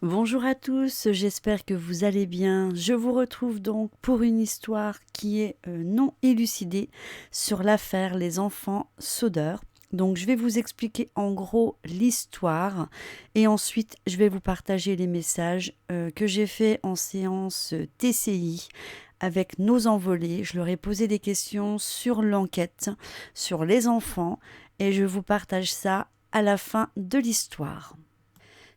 Bonjour à tous, j'espère que vous allez bien. Je vous retrouve donc pour une histoire qui est non élucidée sur l'affaire Les enfants Sodeur. Donc je vais vous expliquer en gros l'histoire et ensuite je vais vous partager les messages que j'ai fait en séance TCI avec nos envolés. Je leur ai posé des questions sur l'enquête, sur les enfants et je vous partage ça à la fin de l'histoire.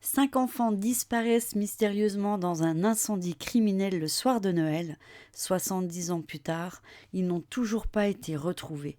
5 enfants disparaissent mystérieusement dans un incendie criminel le soir de Noël. 70 ans plus tard, ils n'ont toujours pas été retrouvés.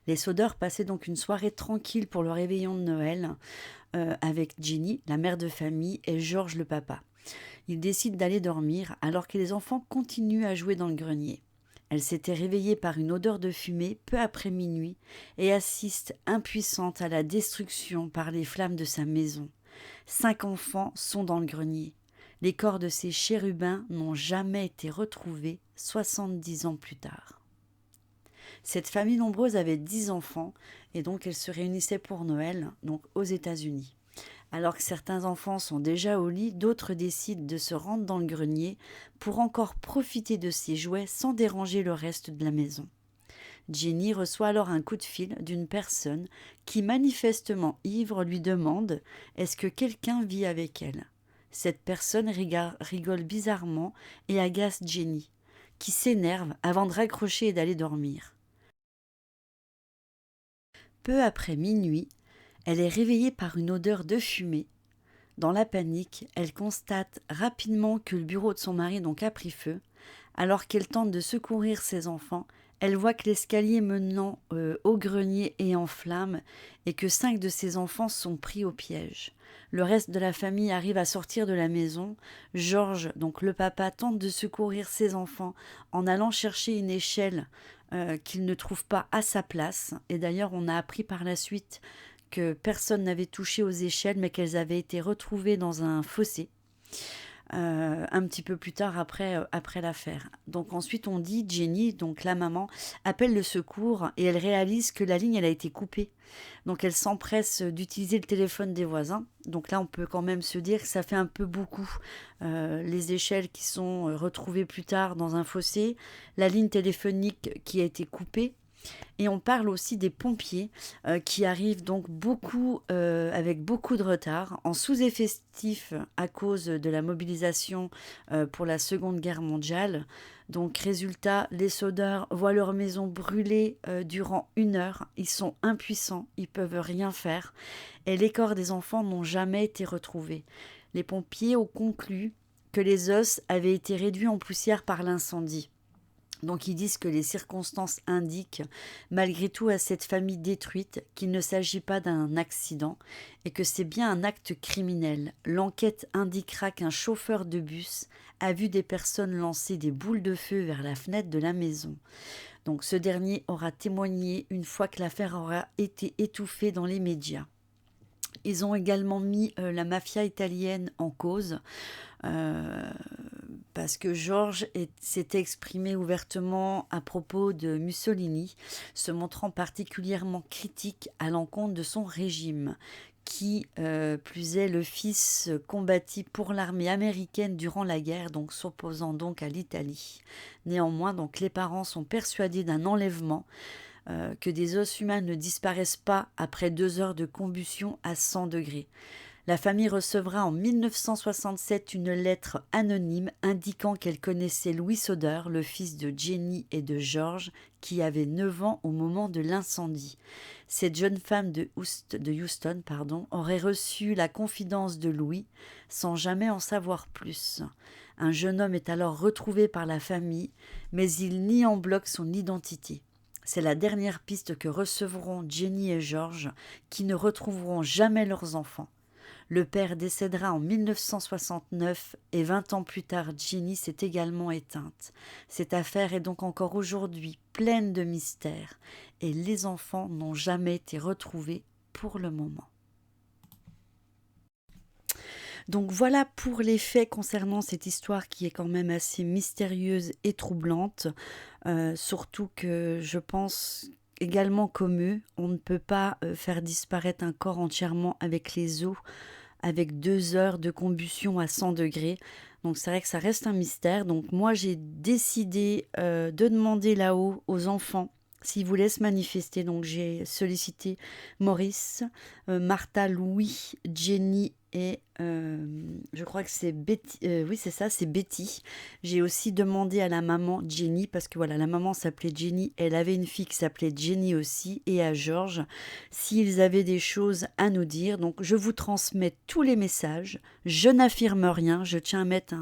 Les Sodeurs passaient donc une soirée tranquille pour le réveillon de Noël avec Jenny, la mère de famille, et Georges, le papa. Ils décident d'aller dormir alors que les enfants continuent à jouer dans le grenier. Elle s'était réveillée par une odeur de fumée peu après minuit et assiste impuissante à la destruction par les flammes de sa maison. 5 enfants sont dans le grenier. Les corps de ces chérubins n'ont jamais été retrouvés 70 ans plus tard. Cette famille nombreuse avait 10 enfants et donc elle se réunissait pour Noël, donc aux États-Unis. Alors que certains enfants sont déjà au lit, d'autres décident de se rendre dans le grenier pour encore profiter de ces jouets sans déranger le reste de la maison. Jenny reçoit alors un coup de fil d'une personne qui, manifestement ivre, lui demande est-ce que quelqu'un vit avec elle. Cette personne rigole bizarrement et agace Jenny, qui s'énerve avant de raccrocher et d'aller dormir. Peu après minuit, elle est réveillée par une odeur de fumée. Dans la panique, elle constate rapidement que le bureau de son mari donc a pris feu. Alors qu'elle tente de secourir ses enfants, elle voit que l'escalier menant au grenier est en flammes et que 5 de ses enfants sont pris au piège. Le reste de la famille arrive à sortir de la maison. Georges, donc le papa, tente de secourir ses enfants en allant chercher une échelle qu'il ne trouve pas à sa place. Et d'ailleurs, on a appris par la suite que personne n'avait touché aux échelles, mais qu'elles avaient été retrouvées dans un fossé. Un petit peu plus tard après l'affaire. Donc ensuite on dit, Jenny, donc la maman, appelle le secours et elle réalise que la ligne elle a été coupée. Donc elle s'empresse d'utiliser le téléphone des voisins. Donc là on peut quand même se dire que ça fait un peu beaucoup. Les échelles qui sont retrouvées plus tard dans un fossé, la ligne téléphonique qui a été coupée. Et on parle aussi des pompiers qui arrivent donc avec beaucoup de retard, en sous-effectif à cause de la mobilisation pour la Seconde Guerre mondiale. Donc résultat, les soldats voient leur maison brûler durant 1 heure. Ils sont impuissants, ils peuvent rien faire. Et les corps des enfants n'ont jamais été retrouvés. Les pompiers ont conclu que les os avaient été réduits en poussière par l'incendie. Donc ils disent que les circonstances indiquent, malgré tout à cette famille détruite, qu'il ne s'agit pas d'un accident et que c'est bien un acte criminel. L'enquête indiquera qu'un chauffeur de bus a vu des personnes lancer des boules de feu vers la fenêtre de la maison. Donc ce dernier aura témoigné une fois que l'affaire aura été étouffée dans les médias. Ils ont également mis la mafia italienne en cause. Euh, Parce que Georges s'était exprimé ouvertement à propos de Mussolini, se montrant particulièrement critique à l'encontre de son régime. Qui plus est, le fils combattit pour l'armée américaine durant la guerre, donc s'opposant donc à l'Italie. Néanmoins, donc les parents sont persuadés d'un enlèvement, que des os humains ne disparaissent pas après 2 heures de combustion à 100 degrés. La famille recevra en 1967 une lettre anonyme indiquant qu'elle connaissait Louis Soder, le fils de Jenny et de George, qui avait 9 ans au moment de l'incendie. Cette jeune femme de Houston aurait reçu la confidence de Louis sans jamais en savoir plus. Un jeune homme est alors retrouvé par la famille, mais il nie en bloc son identité. C'est la dernière piste que recevront Jenny et George, qui ne retrouveront jamais leurs enfants. Le père décédera en 1969 et 20 ans plus tard, Jenny s'est également éteinte. Cette affaire est donc encore aujourd'hui pleine de mystères et les enfants n'ont jamais été retrouvés pour le moment. Donc voilà pour les faits concernant cette histoire qui est quand même assez mystérieuse et troublante. Surtout que je pense également comme eux, on ne peut pas faire disparaître un corps entièrement avec les os avec 2 heures de combustion à 100 degrés. Donc c'est vrai que ça reste un mystère. Donc moi j'ai décidé de demander là-haut aux enfants s'ils voulaient se manifester. Donc j'ai sollicité Maurice, Martha, Louis, Jenny et je crois que c'est Betty. Oui c'est ça, c'est Betty. J'ai aussi demandé à la maman Jenny parce que voilà, la maman s'appelait Jenny. Elle avait une fille qui s'appelait Jenny aussi et à Georges s'ils avaient des choses à nous dire. Donc je vous transmets tous les messages. Je n'affirme rien. Je tiens à mettre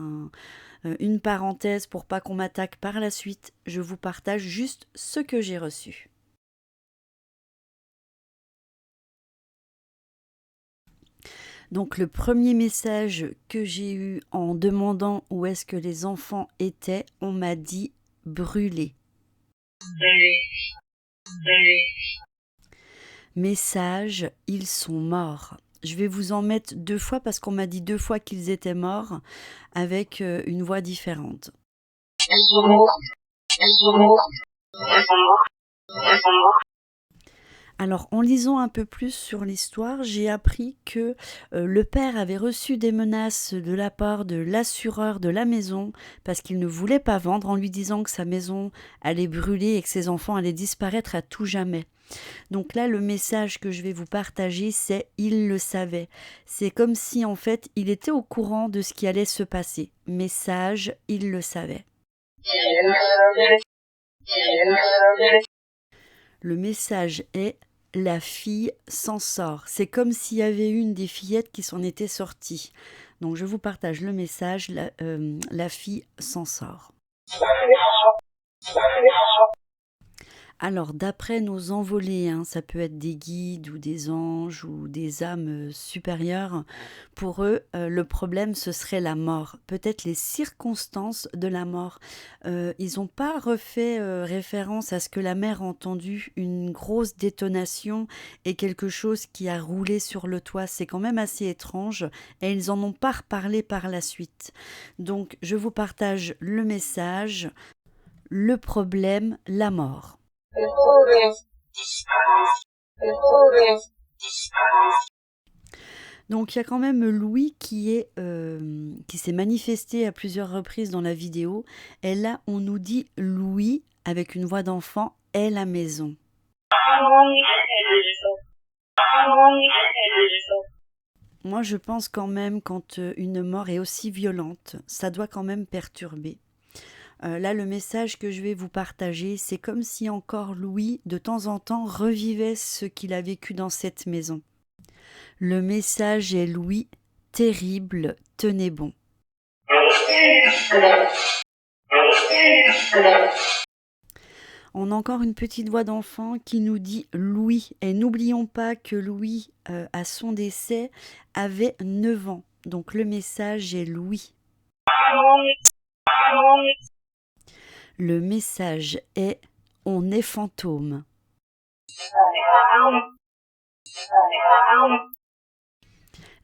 une parenthèse pour pas qu'on m'attaque par la suite. Je vous partage juste ce que j'ai reçu. Donc le premier message que j'ai eu en demandant où est-ce que les enfants étaient, on m'a dit brûlés. Message, ils sont morts. Je vais vous en mettre 2 fois parce qu'on m'a dit 2 fois qu'ils étaient morts avec une voix différente. Elles sont mortes. Elles sont mortes. Elles sont mortes. Elles sont mortes. Alors, en lisant un peu plus sur l'histoire, j'ai appris que le père avait reçu des menaces de la part de l'assureur de la maison parce qu'il ne voulait pas vendre en lui disant que sa maison allait brûler et que ses enfants allaient disparaître à tout jamais. Donc là, le message que je vais vous partager, c'est « il le savait ». C'est comme si, en fait, il était au courant de ce qui allait se passer. Message, il le savait. Le message est « la fille s'en sort ». C'est comme s'il y avait une des fillettes qui s'en était sortie. Donc je vous partage le message « la fille s'en sort ». Alors, d'après nos envolés, ça peut être des guides ou des anges ou des âmes supérieures, pour eux, le problème, ce serait la mort. Peut-être les circonstances de la mort. Ils n'ont pas refait référence à ce que la mère a entendu, une grosse détonation et quelque chose qui a roulé sur le toit. C'est quand même assez étrange et ils n'en ont pas reparlé par la suite. Donc, je vous partage le message. Le problème, la mort. Donc il y a quand même Louis qui s'est manifesté à plusieurs reprises dans la vidéo. Et là, on nous dit Louis, avec une voix d'enfant, est la maison. Moi, je pense quand même quand une mort est aussi violente, ça doit quand même perturber. Là, le message que je vais vous partager, c'est comme si encore Louis, de temps en temps, revivait ce qu'il a vécu dans cette maison. Le message est Louis, terrible, tenez bon. On a encore une petite voix d'enfant qui nous dit Louis. Et n'oublions pas que Louis, à son décès, avait 9 ans. Donc le message est Louis. Le message est on est fantôme.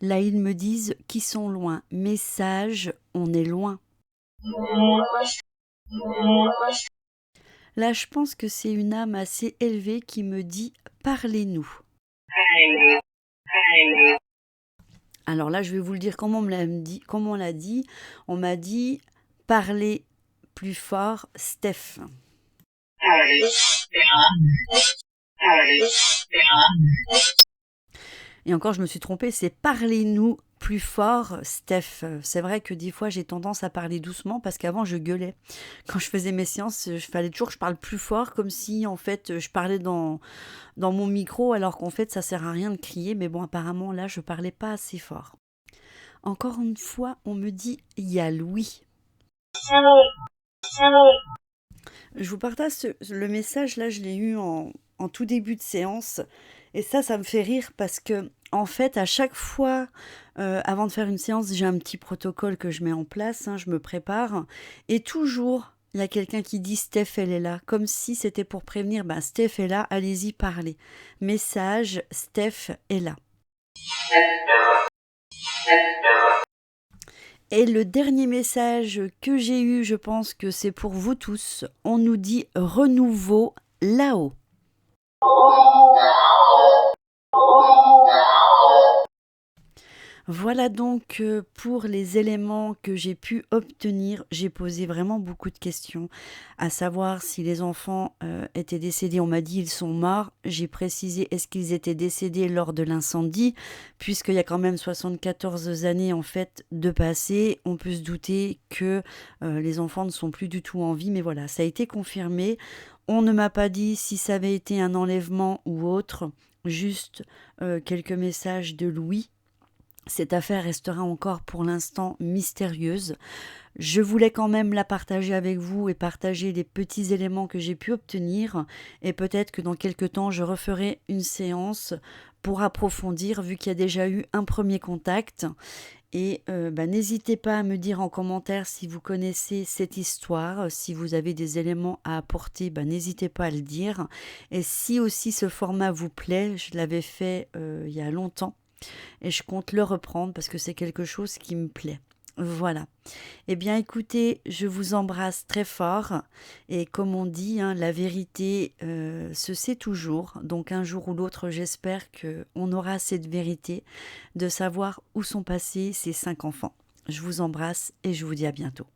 Là, ils me disent qui sont loin. Message, on est loin. Là, je pense que c'est une âme assez élevée qui me dit parlez-nous. Alors là, je vais vous le dire comment on l'a dit. On m'a dit parlez plus fort, Steph. Et encore, je me suis trompée, c'est parlez-nous plus fort, Steph. C'est vrai que des fois, j'ai tendance à parler doucement parce qu'avant, je gueulais. Quand je faisais mes séances, il fallait toujours que je parle plus fort, comme si, en fait, je parlais dans mon micro, alors qu'en fait, ça sert à rien de crier. Mais bon, apparemment, là, je parlais pas assez fort. Encore une fois, on me dit, il y a Louis. Je vous partage le message, là, je l'ai eu en tout début de séance. Et ça me fait rire parce que, en fait, à chaque fois, avant de faire une séance, j'ai un petit protocole que je mets en place, je me prépare. Et toujours, il y a quelqu'un qui dit « Steph, elle est là », comme si c'était pour prévenir « Steph est là, allez-y, parlez ». Message, Steph est là. Et le dernier message que j'ai eu, je pense que c'est pour vous tous. On nous dit « renouveau là-haut ». Voilà donc pour les éléments que j'ai pu obtenir. J'ai posé vraiment beaucoup de questions, à savoir si les enfants étaient décédés. On m'a dit ils sont morts. J'ai précisé est-ce qu'ils étaient décédés lors de l'incendie, puisqu'il y a quand même 74 années en fait de passé. On peut se douter que les enfants ne sont plus du tout en vie, mais voilà, ça a été confirmé. On ne m'a pas dit si ça avait été un enlèvement ou autre, juste quelques messages de Louis. Cette affaire restera encore pour l'instant mystérieuse. Je voulais quand même la partager avec vous et partager les petits éléments que j'ai pu obtenir. Et peut-être que dans quelques temps, je referai une séance pour approfondir, vu qu'il y a déjà eu un premier contact. Et n'hésitez pas à me dire en commentaire si vous connaissez cette histoire, si vous avez des éléments à apporter, n'hésitez pas à le dire. Et si aussi ce format vous plaît, je l'avais fait il y a longtemps. Et je compte le reprendre parce que c'est quelque chose qui me plaît. Voilà. Eh bien, écoutez, je vous embrasse très fort. Et comme on dit, la vérité se sait toujours. Donc, un jour ou l'autre, j'espère qu'on aura cette vérité de savoir où sont passés ces 5 enfants. Je vous embrasse et je vous dis à bientôt.